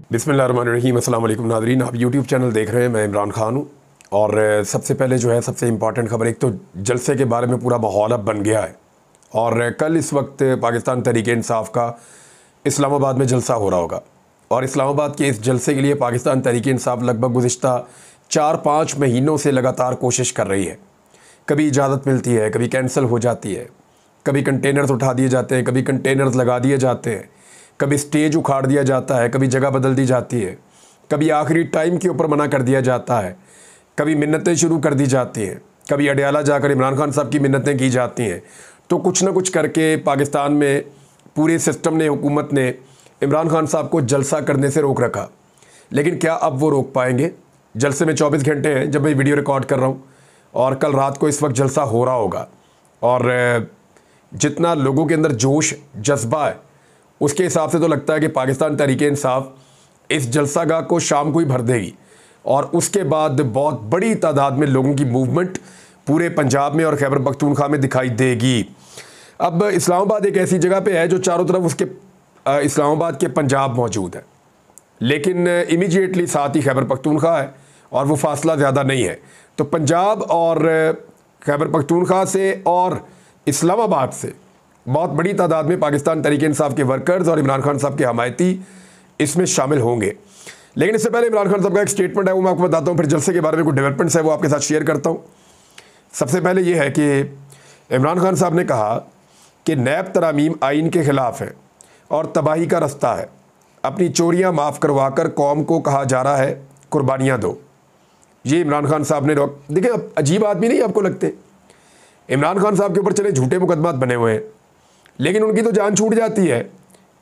बिस्मिल्लाहिर्रहमानिर्रहीम। अस्सलाम वालेकुम नाज़रीन, आप यूट्यूब चैनल देख रहे हैं। मैं इमरान खान हूँ। और सबसे पहले जो है सबसे इम्पॉर्टेंट खबर, एक तो जलसे के बारे में पूरा माहौल अब बन गया है। और कल इस वक्त पाकिस्तान तहरीक इंसाफ का इस्लामाबाद में जलसा हो रहा होगा। और इस्लामाबाद के इस जलसे के लिए पाकिस्तान तहरीक इंसाफ लगभग गुज़िश्ता 4-5 महीनों से लगातार कोशिश कर रही है। कभी इजाज़त मिलती है, कभी कैंसिल हो जाती है, कभी कंटेनर्स उठा दिए जाते हैं, कभी कंटेनर्स लगा दिए जाते हैं, कभी स्टेज उखाड़ दिया जाता है, कभी जगह बदल दी जाती है, कभी आखिरी टाइम के ऊपर मना कर दिया जाता है, कभी मिन्नतें शुरू कर दी जाती हैं, कभी अडयाला जाकर इमरान खान साहब की मिन्नतें की जाती हैं। तो कुछ ना कुछ करके पाकिस्तान में पूरे सिस्टम ने, हुकूमत ने इमरान खान साहब को जलसा करने से रोक रखा। लेकिन क्या अब वो रोक पाएंगे? जलसे में 24 घंटे हैं जब मैं वीडियो रिकॉर्ड कर रहा हूँ, और कल रात को इस वक्त जलसा हो रहा होगा। और जितना लोगों के अंदर जोश जज्बा है, उसके हिसाब से तो लगता है कि पाकिस्तान तहरीक इंसाफ इस जलसागाह को शाम को ही भर देगी। और उसके बाद बहुत बड़ी तादाद में लोगों की मूवमेंट पूरे पंजाब में और खैबर पख्तूनख्वा में दिखाई देगी। अब इस्लामाबाद एक ऐसी जगह पे है जो चारों तरफ उसके इस्लामाबाद के पंजाब मौजूद है, लेकिन इमीडिएटली साथ ही खैबर पख्तूनख्वा है और वो फासला ज़्यादा नहीं है। तो पंजाब और खैबर पख्तूनख्वा से और इस्लामाबाद से बहुत बड़ी तादाद में पाकिस्तान तहरीक इंसाफ के वर्कर्स और इमरान खान साहब के हमायती इसमें शामिल होंगे। लेकिन इससे पहले इमरान खान साहब का एक स्टेटमेंट है, वो मैं आपको बताता हूँ। फिर जलसे के बारे में कुछ डेवलपमेंट्स है वो आपके साथ शेयर करता हूँ। सबसे पहले ये है कि इमरान खान साहब ने कहा कि नैब तरामीम आइन के ख़िलाफ़ है और तबाही का रास्ता है। अपनी चोरियाँ माफ़ करवा कर कौम को कहा जा रहा है कुर्बानियाँ दो। ये इमरान खान साहब ने देखिए, अब अजीब आदमी नहीं आपको लगते? इमरान खान साहब के ऊपर चले झूठे मुकदमात बने हुए हैं, लेकिन उनकी तो जान छूट जाती है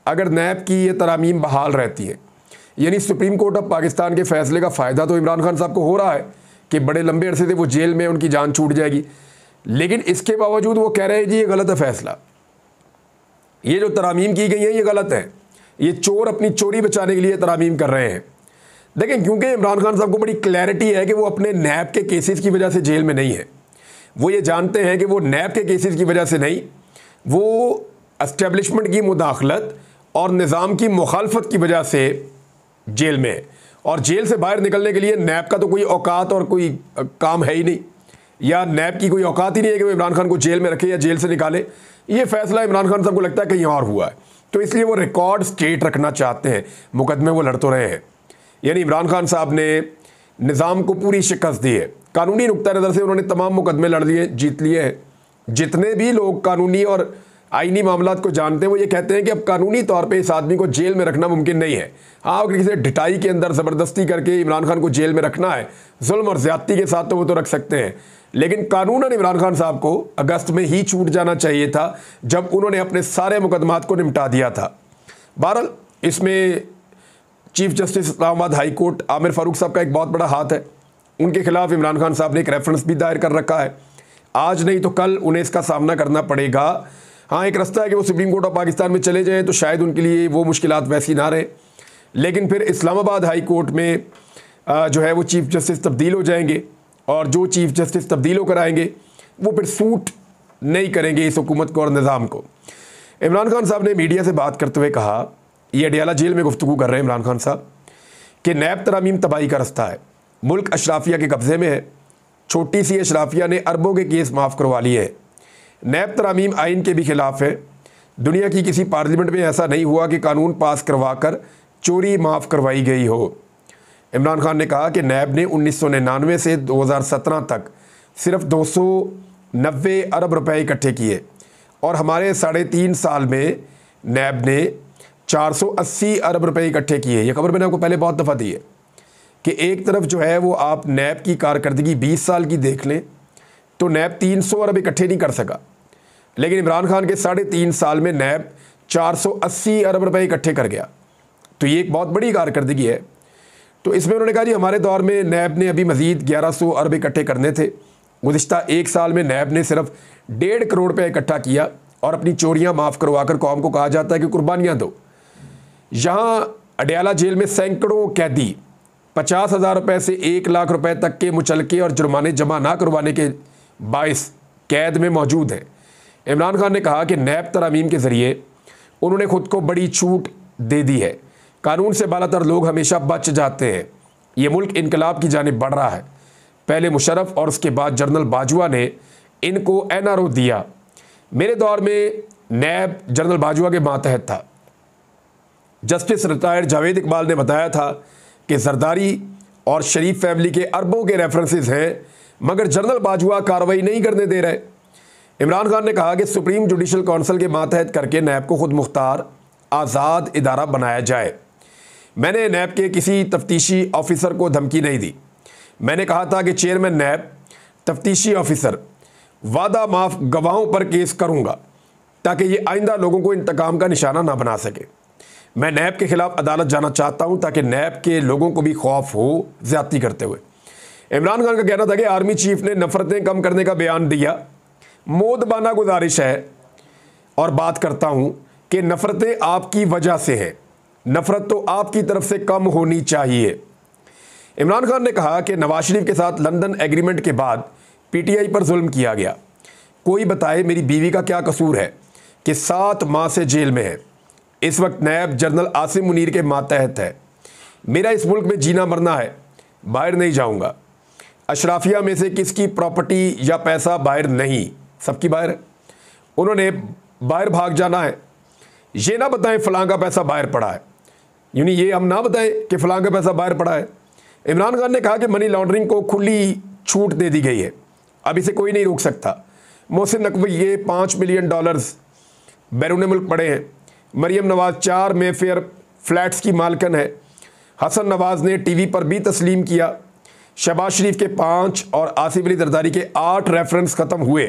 अगर नैब की ये तरामीम बहाल रहती है। यानी सुप्रीम कोर्ट ऑफ पाकिस्तान के फ़ैसले का फ़ायदा तो इमरान खान साहब को हो रहा है कि बड़े लंबे अरसे से वो जेल में, उनकी जान छूट जाएगी। लेकिन इसके बावजूद वो कह रहे हैं जी ये गलत है फ़ैसला, ये जो तरामीम की गई हैं ये गलत है, ये चोर अपनी चोरी बचाने के लिए तरामीम कर रहे हैं। लेकिन क्योंकि इमरान खान साहब को बड़ी क्लैरिटी है कि वो अपने नैब के केसेस की वजह से जेल में नहीं है, वो ये जानते हैं कि वो नैब के केसेस की वजह से नहीं, वो एस्टेब्लिशमेंट की मुदाखलत और निज़ाम की मुखालफत की वजह से जेल में है। और जेल से बाहर निकलने के लिए नैब का तो कोई औकात और कोई काम है ही नहीं, या नैब की कोई औकात ही नहीं है कि वो इमरान खान को जेल में रखे या जेल से निकाले। ये फ़ैसला इमरान खान साहब को लगता है कहीं और हुआ है, तो इसलिए वो रिकॉर्ड स्ट्रेट रखना चाहते हैं। मुकदमे वो लड़ तो रहे हैं, यानी इमरान खान साहब ने निज़ाम को पूरी शिकस्त दी है। कानूनी नुक्ता नज़र से उन्होंने तमाम मुकदमे लड़ लिए, जीत लिए हैं। जितने भी लोग कानूनी और आईनी मामलात को जानते हैं वो ये कहते हैं कि अब कानूनी तौर पे इस आदमी को जेल में रखना मुमकिन नहीं है। हाँ, अगर किसी ढिठाई के अंदर ज़बरदस्ती करके इमरान खान को जेल में रखना है, जुल्म और ज़्यादती के साथ, तो वो तो रख सकते हैं। लेकिन कानूनन इमरान खान साहब को अगस्त में ही छूट जाना चाहिए था, जब उन्होंने अपने सारे मुकदमात को निपटा दिया था। बहरहाल इसमें chief justice Islamabad high court Aamir Farooq साहब का एक बहुत बड़ा हाथ है। उनके खिलाफ इमरान खान साहब ने एक रेफरेंस भी दायर कर रखा है। आज नहीं तो कल उन्हें इसका सामना करना पड़ेगा। हाँ, एक रास्ता है कि वो सुप्रीम कोर्ट ऑफ पाकिस्तान में चले जाएं, तो शायद उनके लिए वो मुश्किलात वैसी ना रहे। लेकिन फिर इस्लामाबाद हाई कोर्ट में जो है वो चीफ जस्टिस तब्दील हो जाएंगे, और जो चीफ जस्टिस तब्दील होकर आएंगे वो फिर सूट नहीं करेंगे इस हुकूमत को और निज़ाम को। इमरान खान साहब ने मीडिया से बात करते हुए कहा, ये अडयाला जेल में गुफ्तगू कर रहे हैं इमरान खान साहब, कि नैब तरामीम तबाही का रास्ता है। मुल्क अशराफिया के कब्ज़े में है। छोटी सी अशराफिया ने अरबों के केस माफ़ करवा लिए हैं। नैब तरामीम आइन के भी खिलाफ है। दुनिया की किसी पार्लियामेंट में ऐसा नहीं हुआ कि कानून पास करवा कर चोरी माफ़ करवाई गई हो। इमरान खान ने कहा कि नैब ने 1999 से 2017 तक सिर्फ 290 अरब रुपए इकट्ठे किए, और हमारे 3.5 साल में नैब ने 480 अरब रुपए इकट्ठे किए। ये खबर मैंने आपको पहले बहुत दफ़ा दी है कि एक तरफ जो है वो आप नैब की कारकर्दगी 20 साल की देख लें तो नैब 300 अरब इकट्ठे नहीं कर सका, लेकिन इमरान खान के 3.5 साल में नैब 480 अरब रुपए इकट्ठे कर गया। तो ये एक बहुत बड़ी कारकर्दगी है। तो इसमें उन्होंने कहा जी हमारे दौर में नैब ने अभी मज़ीद 1100 अरब इकट्ठे करने थे। गुज़िश्ता 1 साल में नैब ने सिर्फ 1.5 करोड़ रुपये इकट्ठा किया, और अपनी चोरियाँ माफ़ करवा कर कौम को कहा जाता है कि कुर्बानियाँ दो। यहाँ अडयाला जेल में सैकड़ों कैदी 50,000 रुपये से 1 लाख रुपए तक के मुचलके और जुर्माने जमा ना करवाने के बाइस कैद में मौजूद हैं। इमरान खान ने कहा कि नैब तरामीम के ज़रिए उन्होंने ख़ुद को बड़ी छूट दे दी है। कानून से बालातर लोग हमेशा बच जाते हैं। ये मुल्क इनकलाब की जानिब बढ़ रहा है। पहले मुशर्रफ और उसके बाद जनरल बाजवा ने इनको NRO दिया। मेरे दौर में नैब जनरल बाजवा के मातहत था। जस्टिस रिटायर्ड जावेद इकबाल ने बताया था कि जरदारी और शरीफ फैमिली के अरबों के रेफरेंसेस हैं, मगर जनरल बाजवा कार्रवाई नहीं करने दे रहे। इमरान खान ने कहा कि सुप्रीम जुडिशल काउंसिल के मातहत करके नैब को खुद मुख्तार आज़ाद इदारा बनाया जाए। मैंने नैब के किसी तफ्तीशी ऑफिसर को धमकी नहीं दी। मैंने कहा था कि चेयरमैन नैब, तफ्तीशी ऑफिसर, वादा माफ गवाहों पर केस करूंगा ताकि ये आइंदा लोगों को इंतकाम का निशाना ना बना सके। मैं नैब के खिलाफ अदालत जाना चाहता हूं ताकि नैब के लोगों को भी खौफ हो ज्यादती करते हुए। इमरान खान का कहना था कि आर्मी चीफ ने नफरतें कम करने का बयान दिया। मोदबाना गुजारिश है और बात करता हूं कि नफरतें आपकी वजह से हैं, नफरत तो आपकी तरफ से कम होनी चाहिए। इमरान खान ने कहा कि नवाज शरीफ के साथ लंदन एग्रीमेंट के बाद PTI पर जुल्म किया गया। कोई बताए मेरी बीवी का क्या कसूर है कि 7 माह से जेल में है। इस वक्त नैब जनरल आसिम मुनीर के मातहत है। मेरा इस मुल्क में जीना मरना है, बाहर नहीं जाऊंगा। अशराफिया में से किसकी प्रॉपर्टी या पैसा बाहर नहीं, सबकी बाहर है। उन्होंने बाहर भाग जाना है। ये ना बताएं फलां का पैसा बाहर पड़ा है, यानी ये हम ना बताएं कि फलां का पैसा बाहर पड़ा है। इमरान खान ने कहा कि मनी लॉन्ड्रिंग को खुली छूट दे दी गई है, अब इसे कोई नहीं रोक सकता। मोहसिन नकवी ये $5 मिलियन बैरून मुल्क पड़े हैं। मरियम नवाज 4 मेफेयर फ्लैट्स की मालकन है। हसन नवाज ने टीवी पर भी तस्लीम किया। शहबाज शरीफ के 5 और आसिफ अली जरदारी के 8 रेफरेंस ख़त्म हुए।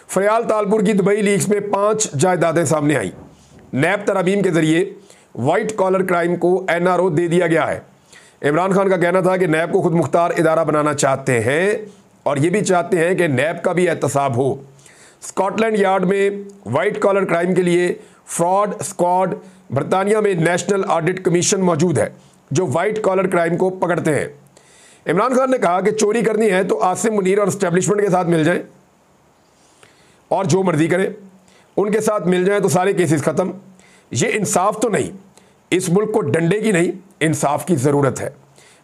फरियाल तालपुर की दुबई लीक्स में 5 जायदादें सामने आई। नैब तरमीम के जरिए वाइट कॉलर क्राइम को NRO दे दिया गया है। इमरान खान का कहना था कि नैब को खुद मुख्तार इदारा बनाना चाहते हैं और ये भी चाहते हैं कि नैब का भी एहतसाब हो। स्कॉटलैंड यार्ड में वाइट कॉलर क्राइम के लिए फ्रॉड स्क्वाड, बरतानिया में नेशनल ऑडिट कमीशन मौजूद है जो वाइट कॉलर क्राइम को पकड़ते हैं। इमरान खान ने कहा कि चोरी करनी है तो आसिम मुनीर और एस्टेब्लिशमेंट के साथ मिल जाएं और जो मर्जी करें, उनके साथ मिल जाएं तो सारे केसेस ख़त्म। ये इंसाफ तो नहीं, इस मुल्क को डंडे की नहीं इंसाफ की ज़रूरत है।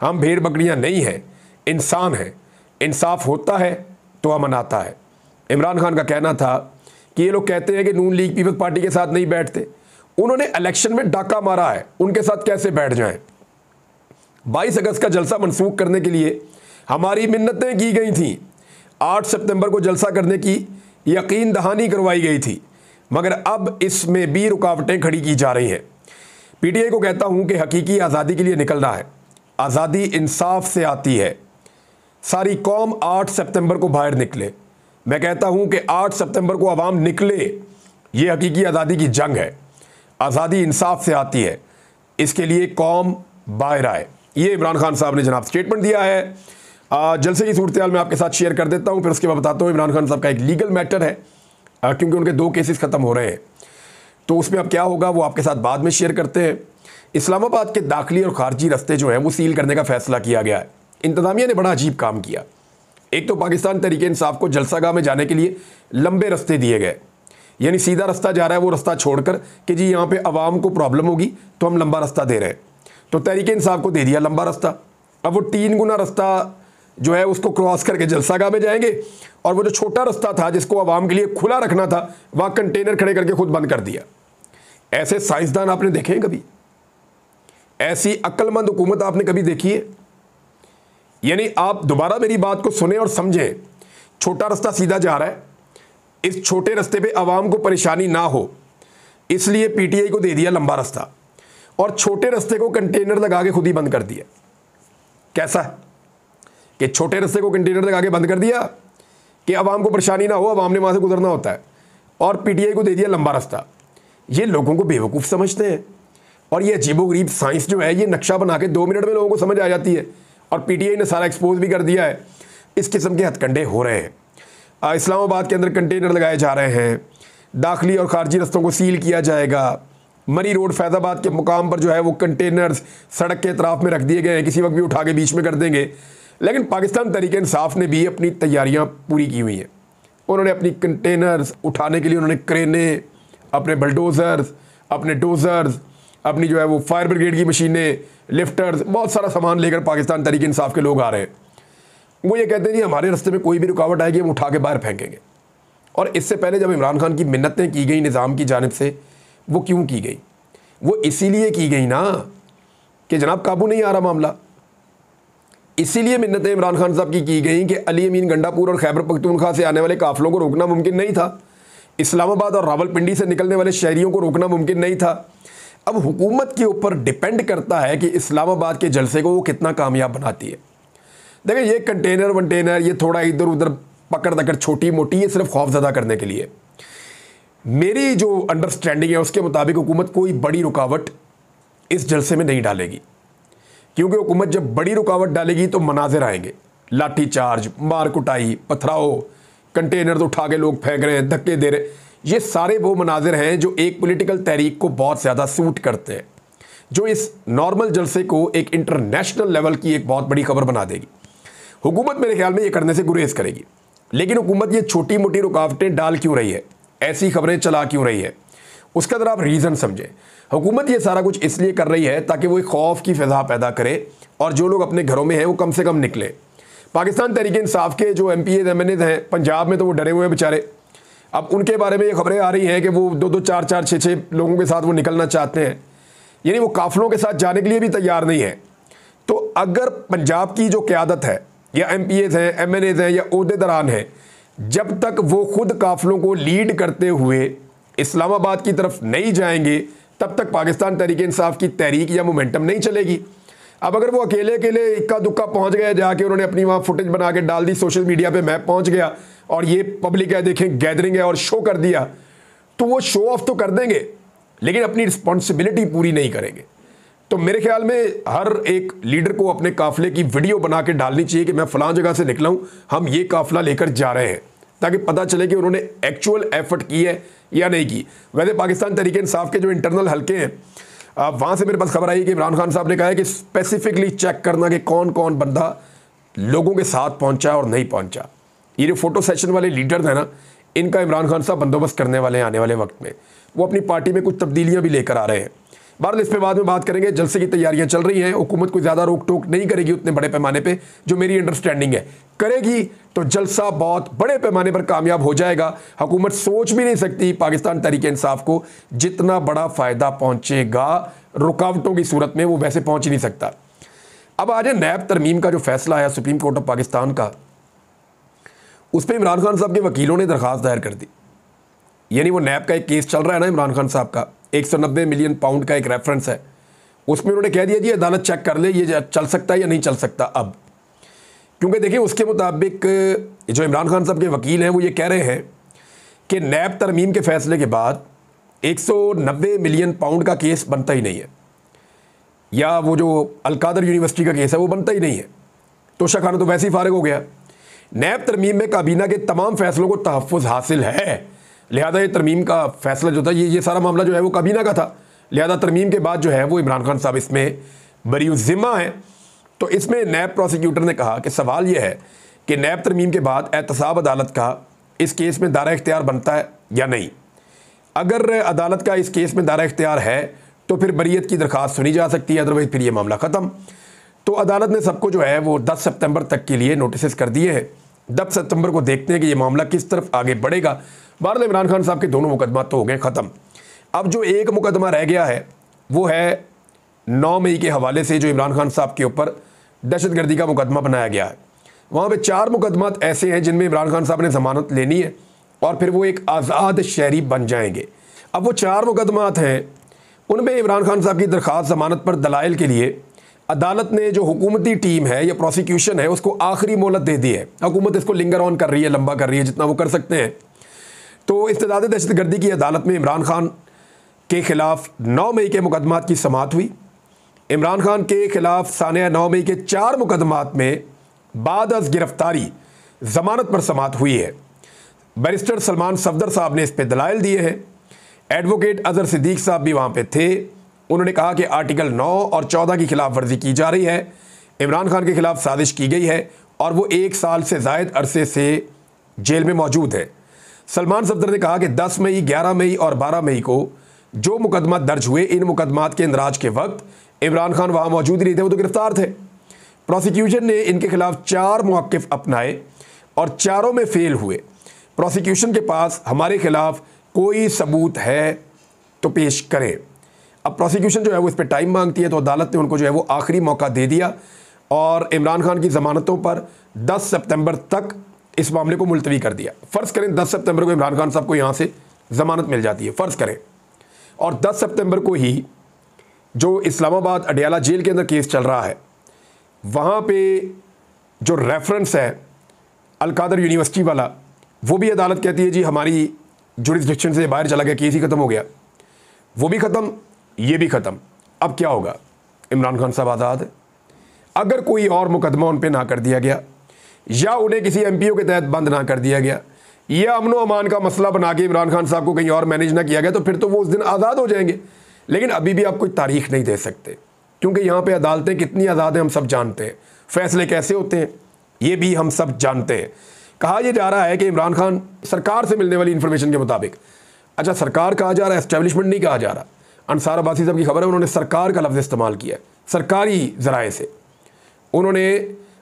हम भेड़ बकरियां नहीं हैं, इंसान हैं। इंसाफ होता है तो अमन आता है। इमरान खान का कहना था कि ये लोग कहते हैं कि नून लीग पीपल्स पार्टी के साथ नहीं बैठते। उन्होंने इलेक्शन में डाका मारा है, उनके साथ कैसे बैठ जाएं। 22 अगस्त का जलसा मनसूख करने के लिए हमारी मिन्नतें की गई थीं। 8 सितंबर को जलसा करने की यकीन दहानी करवाई गई थी, मगर अब इसमें भी रुकावटें खड़ी की जा रही हैं। PTI को कहता हूं कि हकीकी आज़ादी के लिए निकलना है। आज़ादी इंसाफ से आती है। सारी कौम 8 सितंबर को बाहर निकले। मैं कहता हूं कि 8 सितंबर को आवाम निकले। ये हकीकी आज़ादी की जंग है। आज़ादी इंसाफ से आती है, इसके लिए कौम बाहर आए। ये इमरान खान साहब ने जनाब स्टेटमेंट दिया है। जलसे की सूरत हाल मैं आपके साथ शेयर कर देता हूं, फिर उसके बाद बताता हूं इमरान खान साहब का एक लीगल मैटर है, क्योंकि उनके 2 केसेस ख़त्म हो रहे हैं, तो उसमें अब क्या होगा वो आपके साथ बाद में शेयर करते हैं। इस्लामाबाद के दाखिली और खारजी रास्ते जो हैं वो सील करने का फैसला किया गया है। इंतज़ामिया ने बड़ा अजीब काम किया। एक तो पाकिस्तान तहरीक इंसाफ को जलसागाह में जाने के लिए लंबे रास्ते दिए गए, यानी सीधा रास्ता जा रहा है वो रास्ता छोड़कर कि जी यहाँ पे आवाम को प्रॉब्लम होगी तो हम लंबा रास्ता दे रहे हैं, तो तहरीक इंसाफ को दे दिया लंबा रास्ता। अब वो 3 गुना रास्ता जो है उसको क्रॉस करके जलसागाह में जाएंगे, और वो जो छोटा रास्ता था जिसको आवाम के लिए खुला रखना था वहाँ कंटेनर खड़े करके खुद बंद कर दिया। ऐसे साइंसदान आपने देखे हैं कभी? ऐसी अक्लमंद हुकूमत आपने कभी देखी है? यानी आप दोबारा मेरी बात को सुने और समझें। छोटा रास्ता सीधा जा रहा है, इस छोटे रास्ते पे आवाम को परेशानी ना हो इसलिए PTI को दे दिया लंबा रास्ता, और छोटे रास्ते को कंटेनर लगा के खुद ही बंद कर दिया। कैसा है कि छोटे रास्ते को कंटेनर लगा के बंद कर दिया कि आवाम को परेशानी ना हो, आवाम ने वहाँ से गुजरना होता है, और PTI को दे दिया लंबा रास्ता। ये लोगों को बेवकूफ़ समझते हैं, और ये अजीबोगरीब साइंस जो है ये नक्शा बना के 2 मिनट में लोगों को समझ आ जाती है, और PTI ने सारा एक्सपोज भी कर दिया है। इस किस्म के हथकंडे हो रहे हैं। इस्लामाबाद के अंदर कंटेनर लगाए जा रहे हैं, दाखिली और खारजी रास्तों को सील किया जाएगा। मरी रोड फैज़ाबाद के मुकाम पर जो है वो कंटेनर्स सड़क के अतराफ़ में रख दिए गए हैं, किसी वक्त भी उठा के बीच में कर देंगे। लेकिन पाकिस्तान तहरीक इंसाफ ने भी अपनी तैयारियां पूरी की हुई हैं। उन्होंने अपनी कंटेनर्स उठाने के लिए उन्होंने क्रेनें, अपने बल्डोज़र्स, अपने डोज़र्स, अपनी जो है वो फायर ब्रिगेड की मशीनें, लिफ्टर्स, बहुत सारा सामान लेकर पाकिस्तान तहरीक इंसाफ के लोग आ रहे हैं। वो ये कहते हैं जी हमारे रास्ते में कोई भी रुकावट आएगी हम उठा के बाहर फेंकेंगे। और इससे पहले जब इमरान खान की मिन्नतें की गई निज़ाम की जानिब से, वो क्यों की गई? वो इसीलिए की गई ना कि जनाब काबू नहीं आ रहा मामला। इसीलिए मिन्नतें इमरान खान साहब की गई कि अली अमीन गंडापुर और खैबर पख्तूनख्वा से आने वाले काफिलों को रोकना मुमकिन नहीं था, इस्लामाबाद और रावलपिंडी से निकलने वाले शहरियों को रोकना मुमकिन नहीं था। अब हुकूमत के ऊपर डिपेंड करता है कि इस्लामाबाद के जलसे को वो कितना कामयाब बनाती है। देखिए ये कंटेनर वंटेनर, ये थोड़ा इधर उधर पकड़ दकड़ छोटी मोटी, ये सिर्फ खौफजदा करने के लिए। मेरी जो अंडरस्टैंडिंग है उसके मुताबिक हुकूमत कोई बड़ी रुकावट इस जलसे में नहीं डालेगी, क्योंकि हुकूमत जब बड़ी रुकावट डालेगी तो मनाजिर आएंगे, लाठी चार्ज, मार कुटाई, पथराव, कंटेनर तो उठा के लोग फेंक रहे हैं, धक्के दे रहे हैं। ये सारे वो मनाजिर हैं जो एक पॉलिटिकल तहरीक को बहुत ज़्यादा सूट करते हैं, जो इस नॉर्मल जलसे को एक इंटरनेशनल लेवल की एक बहुत बड़ी खबर बना देगी। हुकूमत मेरे ख्याल में ये करने से गुरेज करेगी, लेकिन हुकूमत ये छोटी मोटी रुकावटें डाल क्यों रही है, ऐसी खबरें चला क्यों रही है, उसका ज़रा आप रीज़न समझें। हुकूमत ये सारा कुछ इसलिए कर रही है ताकि वो एक खौफ की फ़िज़ा पैदा करे और जो लोग अपने घरों में हैं वो कम से कम निकले। पाकिस्तान तहरीक इंसाफ के जो MPAs MNAs हैं पंजाब में, तो वो डरे हुए हैं बेचारे। अब उनके बारे में ये खबरें आ रही हैं कि वो 2-2 4-4 6-6 लोगों के साथ वो निकलना चाहते हैं, यानी वो काफिलों के साथ जाने के लिए भी तैयार नहीं है। तो अगर पंजाब की जो क़यादत है या MPAs हैं, MNAs हैं या ओहदेदारान हैं, जब तक वो खुद काफिलों को लीड करते हुए इस्लामाबाद की तरफ नहीं जाएंगे, तब तक पाकिस्तान तहरीक इंसाफ की तहरीक या मोमेंटम नहीं चलेगी। अब अगर वो अकेले अकेले इक्का दुक्का पहुंच गए, जाके उन्होंने अपनी वहाँ फुटेज बना के डाल दी सोशल मीडिया पे, मैं पहुंच गया और ये पब्लिक है, देखें गैदरिंग है, और शो कर दिया, तो वो शो ऑफ तो कर देंगे लेकिन अपनी रिस्पॉन्सिबिलिटी पूरी नहीं करेंगे। तो मेरे ख्याल में हर एक लीडर को अपने काफिले की वीडियो बना के डालनी चाहिए कि मैं फ़लाँ जगह से निकला हूँ, हम ये काफिला लेकर जा रहे हैं, ताकि पता चले कि उन्होंने एक्चुअल एफर्ट की है या नहीं की। वैसे पाकिस्तान तहरीक इंसाफ के जो इंटरनल हल्के हैं, वहाँ से मेरे पास खबर आई कि इमरान खान साहब ने कहा है कि स्पेसिफिकली चेक करना कि कौन कौन बंदा लोगों के साथ पहुँचा और नहीं पहुँचा। ये जो फोटो सेशन वाले लीडर्स हैं ना, इनका इमरान खान साहब बंदोबस्त करने वाले हैं आने वाले वक्त में। वो अपनी पार्टी में कुछ तब्दीलियाँ भी लेकर आ रहे हैं। बहरहाल इस पर बाद में बात करेंगे। जलसे की तैयारियां चल रही हैं, हुकूमत कोई ज़्यादा रोक टोक नहीं करेगी उतने बड़े पैमाने पे, जो मेरी अंडरस्टैंडिंग है। करेगी तो जलसा बहुत बड़े पैमाने पर कामयाब हो जाएगा। हुकूमत सोच भी नहीं सकती पाकिस्तान तहरीक इंसाफ को जितना बड़ा फ़ायदा पहुँचेगा रुकावटों की सूरत में, वो वैसे पहुँच ही नहीं सकता। अब आज नैब तरमीम का जो फैसला आया सुप्रीम कोर्ट ऑफ पाकिस्तान का, उस पर इमरान खान साहब के वकीलों ने दरख्वास्त दायर कर दी। यानी वो नैब का एक केस चल रहा है ना इमरान खान साहब का, 190 मिलियन पाउंड का एक रेफरेंस है, उसमें उन्होंने कह दिया जी अदालत चेक कर ले ये चल सकता है या नहीं चल सकता। अब क्योंकि देखिए उसके मुताबिक जो इमरान खान साहब के वकील हैं वो ये कह रहे हैं कि नैब तरमीम के फैसले के बाद 190 मिलियन पाउंड का केस बनता ही नहीं है, या वो जो अलकादर यूनिवर्सिटी का केस है वो बनता ही नहीं है। तोशा खाना तो वैसे ही फारिग हो गया। नैब तरमीम में काबीना के तमाम फैसलों को तहफ़्फ़ुज़ हासिल है, लिहाजा ये तरमीम का फैसला जो था, ये सारा मामला जो है वो काबीना का था, लिहाजा तरमीम के बाद जो है वो इमरान खान साहब इसमें बरी ज़िम्मा है। तो इसमें नैब प्रोसिक्यूटर ने कहा कि सवाल ये है कि नैब तरमीम के बाद एहतसाब अदालत का इस केस में दायरा इख्तियार बनता है या नहीं। अगर अदालत का इस केस में दायरा इख्तियार है तो फिर बरीयत की दरख्वास्त सुनी जा सकती है, अदरवाइज़ फिर ये मामला ख़त्म। तो अदालत ने सबको जो है वो 10 सितंबर तक के लिए नोटिस कर दिए हैं। 10 सितंबर को देखते हैं कि ये मामला किस तरफ आगे बढ़ेगा। बहरहाल इमरान खान साहब के दोनों मुकदमा तो हो गए ख़त्म। अब जो एक मुकदमा रह गया है वो है 9 मई के हवाले से, जो इमरान खान साहब के ऊपर दहशतगर्दी का मुकदमा बनाया गया है। वहाँ पे 4 मुकदमात ऐसे हैं जिनमें इमरान खान साहब ने ज़मानत लेनी है और फिर वो एक आज़ाद शहरी बन जाएंगे। अब वो 4 मुकदमात हैं, उनमें इमरान खान साहब की दरख्वास्त ज़मानत पर दलाइल के लिए अदालत ने जो हुकूमती टीम है या प्रोसिक्यूशन है उसको आखिरी मोहलत दे दी है। हुकूमत इसको लिंगर ऑन कर रही है, लंबा कर रही है जितना वो कर सकते हैं। तो इस्तेदाद दहशतगर्दी की अदालत में इमरान खान के ख़िलाफ़ 9 मई के मुकदमात की समाअत हुई। इमरान खान के ख़िलाफ़ सानिया 9 मई के 4 मुकदमात में बाद अज़ गिरफ्तारी ज़मानत पर समाअत हुई है। बैरिस्टर सलमान सफदर साहब ने इस पर दलाइल दिए हैं। एडवोकेट अज़हर सिद्दीक साहब भी वहाँ पे थे। उन्होंने कहा कि आर्टिकल 9 और 14 की खिलाफ वर्जी की जा रही है, इमरान खान के खिलाफ साजिश की गई है और वो 1 साल से ज़ायद अरसे से जेल में मौजूद है। सलमान सफदर ने कहा कि 10 मई, 11 मई और 12 मई को जो मुकदमा दर्ज हुए, इन मुकदमात के इंदराज के वक्त इमरान खान वहाँ मौजूद नहीं थे, वो तो गिरफ्तार थे। प्रोसिक्यूशन ने इनके खिलाफ 4 मौक़िफ़ अपनाए और चारों में फेल हुए। प्रोसिक्यूशन के पास हमारे खिलाफ कोई सबूत है तो पेश करें। अब प्रोसिक्यूशन जो है वो इस पर टाइम मांगती है, तो अदालत ने उनको जो है वो आखिरी मौका दे दिया और इमरान खान की ज़मानतों पर 10 सितंबर तक इस मामले को मुलतवी कर दिया। फ़र्ज़ करें 10 सितंबर को इमरान खान साहब को यहाँ से ज़मानत मिल जाती है, फ़र्ज़ करें, और 10 सितंबर को ही जो इस्लामाबाद अडयाला जेल के अंदर केस चल रहा है, वहाँ पे जो रेफरेंस है अलकादर यूनिवर्सिटी वाला, वो भी अदालत कहती है जी हमारी जुरिस्डिक्शन से बाहर चला गया, केस ही ख़त्म हो गया, वो भी ख़त्म, ये भी ख़त्म। अब क्या होगा? इमरान खान साहब आज़ाद है। अगर कोई और मुकदमा उन पर ना कर दिया गया या उन्हें किसी MPO के तहत बंद ना कर दिया गया या अमन व अमान का मसला बना के इमरान खान साहब को कहीं और मैनेज ना किया गया, तो फिर तो वो उस दिन आज़ाद हो जाएंगे। लेकिन अभी भी आप कोई तारीख नहीं दे सकते, क्योंकि यहाँ पे अदालतें कितनी आज़ाद हैं हम सब जानते हैं, फ़ैसले कैसे होते हैं ये भी हम सब जानते हैं। कहा यह जा रहा है कि इमरान खान, सरकार से मिलने वाली इन्फॉर्मेशन के मुताबिक, अच्छा सरकार कहा जा रहा है, एस्टेब्लिशमेंट नहीं कहा जा रहा। अंसार अब्बासी साहब की खबर है, उन्होंने सरकार का लफ्ज़ इस्तेमाल किया, सरकारी ज़राए से, उन्होंने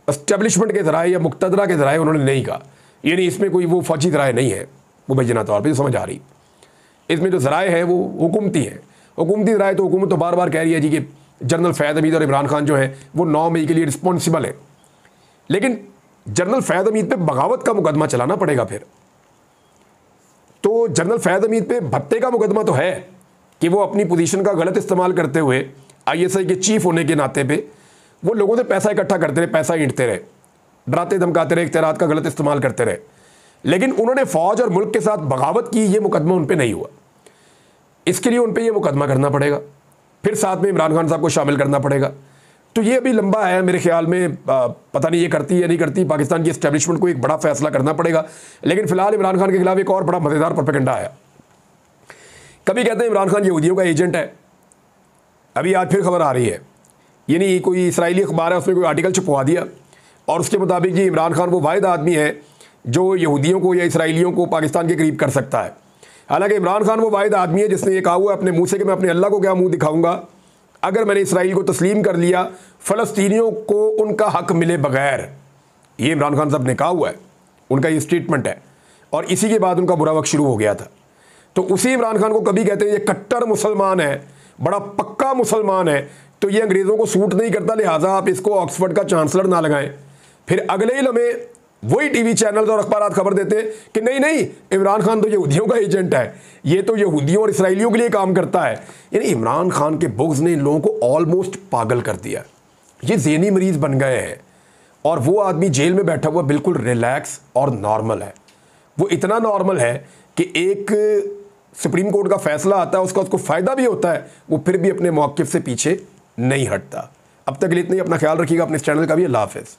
एस्टेब्लिशमेंट के ज़राए या मुक्तदरा के ज़राए उन्होंने नहीं कहा। यानी इसमें कोई वो फौजी ज़राए नहीं है मुबैना तौर पर, समझ आ रही। इसमें जो ज़राए हैं वो हुकूमती हैं। हुकूमती ज़राए तो हुकूमत तो बार बार कह रही है जी कि जनरल फैज़ हमीद और इमरान खान जो हैं वो 9 मई के लिए रिस्पॉन्सिबल है, लेकिन जनरल फैज़ हमीद पे बगावत का मुकदमा चलाना पड़ेगा फिर। तो जनरल फैज़ हमीद पे भत्ते का मुकदमा तो है कि वो अपनी पोजीशन का गलत इस्तेमाल करते हुए ISI के चीफ होने के नाते पे वो लोगों से पैसा इकट्ठा करते रहे, पैसा ईंटते रहे, डराते धमकाते रहे, इख्तियारात का गलत इस्तेमाल करते रहे, लेकिन उन्होंने फ़ौज और मुल्क के साथ बगावत की, ये मुकदमा उन पर नहीं हुआ। इसके लिए उन पर यह मुकदमा करना पड़ेगा, फिर साथ में इमरान खान साहब को शामिल करना पड़ेगा। तो ये अभी लंबा है मेरे ख्याल में, पता नहीं ये करती या नहीं करती। पाकिस्तान की एस्टेब्लिशमेंट को एक बड़ा फैसला करना पड़ेगा। लेकिन फिलहाल इमरान खान के खिलाफ एक और बड़ा मज़ेदार प्रोपेगेंडा आया। कभी कहते हैं इमरान खान यहूदियों का एजेंट है, अभी आज फिर खबर आ रही है, यानी कोई इसराइली अखबार है उसमें कोई आर्टिकल छपवा दिया और उसके मुताबिक जी इमरान खान वो वाहिद आदमी है जो यहूदियों को या इसराइलियों को पाकिस्तान के करीब कर सकता है। हालांकि इमरान खान वो वाहिद आदमी है जिसने ये कहा हुआ है अपने मुंह से कि मैं अपने अल्लाह को क्या मुंह दिखाऊंगा, अगर मैंने इसराइल को तस्लीम कर लिया फ़लस्तीनियों को उनका हक मिले बगैर। ये इमरान खान साहब ने कहा हुआ है, उनका ये स्टेटमेंट है, और इसी के बाद उनका बुरा वक्त शुरू हो गया था। तो उसी इमरान खान को कभी कहते हैं ये कट्टर मुसलमान है, बड़ा पक्का मुसलमान है, तो ये अंग्रेज़ों को सूट नहीं करता, लिहाजा आप इसको ऑक्सफोर्ड का चांसलर ना लगाएं। फिर अगले ही लम्हे वही टीवी चैनल और अखबार खबर देते हैं कि नहीं नहीं इमरान खान तो यहूदियों का एजेंट है, ये तो यहूदियों और इसराइलियों के लिए काम करता है। यानी इमरान खान के बुग़्ज़ ने इन लोगों को ऑलमोस्ट पागल कर दिया, ये ज़हनी मरीज़ बन गए हैं। और वो आदमी जेल में बैठा हुआ बिल्कुल रिलैक्स और नॉर्मल है। वो इतना नॉर्मल है कि एक सुप्रीम कोर्ट का फैसला आता है, उसको फ़ायदा भी होता है, वो फिर भी अपने मौक़िफ़ से पीछे नहीं हटता। अब तक के लिए इतना ही, अपना ख्याल रखिएगा, अपने इस चैनल का भी। अल्लाह हाफ़िज़।